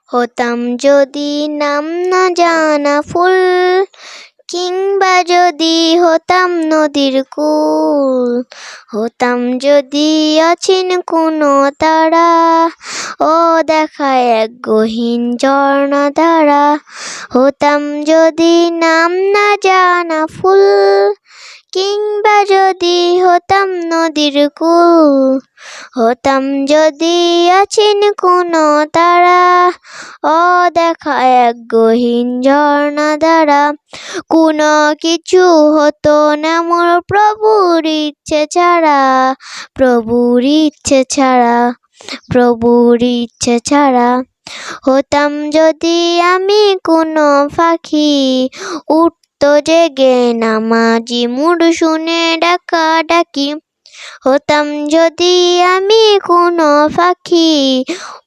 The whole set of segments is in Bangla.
হতাম যদি নাম না জানা ফুল, কিংবা যদি হতাম নদীর কূল, হতাম যদি অচিন কোনো তারা, ও দেখায় এক গহীন ঝর্ণা ধারা। হতাম যদি নাম না জানা ফুল, কিংবা যদি হতাম নদীর কূল, হতাম যদি অচিন কোনো তারা, ও দেখায় এক গহীন ঝর্ণা ধারা। কোনো কিছু হতো না মোর প্রভুর ইচ্ছে ছাড়া, প্রভুর ইচ্ছে ছাড়া, প্রভুর ইচ্ছে ছাড়া। হতাম যদি আমি কোনো পাখি, উঠতো জেগে নামাজি মুড শুনে ডাকা ডাকি। হতাম যদি আমি কোনো পাখি,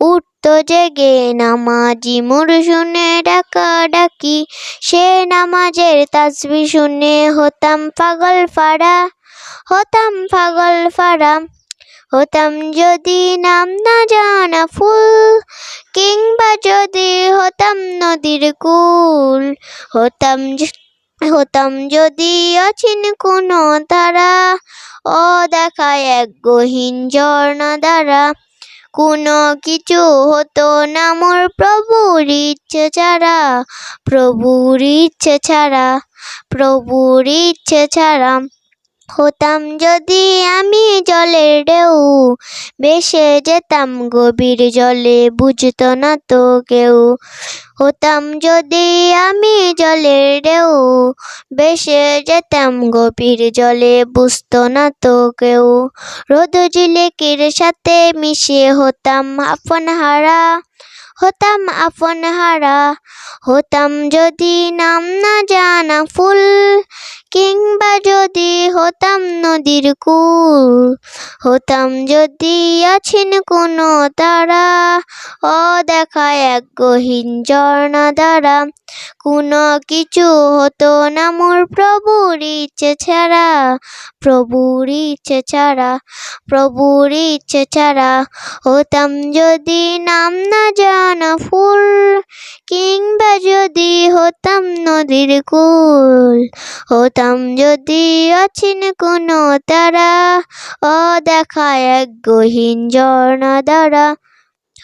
উঠতো জেগে নামাজি মুড শুনে ডাকা ডাকি। সে নামাজের তাসবিহ শুনে হতাম পাগল পাড়া, হতাম পাগল পাড়া। হতাম যদি নাম না জানা ফুল, কিংবা যদি হতাম নদীর কূল, হতাম যদি অচিন কোনো তারা, ও দেখায় এক গহীন ঝর্ণা ধারা। কোনো কিছু হতো না মোর প্রভুর ইচ্ছে ছাড়া, প্রভুর ইচ্ছে ছাড়া, প্রভুর ইচ্ছে ছাড়া। হতাম যদি আমি জলের ঢেউ, ভেসে যেতাম গভীর জলে, বুঝতো না তো কেউ। হতাম যদি আমি জলের ঢেউ, ভেসে যেতাম গভীর জলে, বুঝতো না তো কেউ। রোদ ঝিলিকির সাথে মিশে হতাম আপন হারা, হতাম আপন হারা। হতাম যদি নাম না জানা ফুল, কিংবা যদি হতাম নদীর কূল, হতাম যদি অচিন কোনো তারা, ও দেখায় এক গহীন ঝর্ণা ধারা। কোনো কিছু হতো না মোর প্রভুর ইচ্ছে ছাড়া, প্রভুর ইচ্ছে ছাড়া, প্রভুর ইচ্ছে ছাড়া। হতাম যদি নাম না জানা ফুল, কিংবা যদি হতাম নদীর কূল, হতাম যদি অচিন কোনো তারা, ও দেখায় এক গহীন ঝর্ণা ধারা।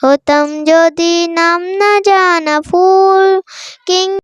হতাম যদি নাম না জানা ফুল, কিংবা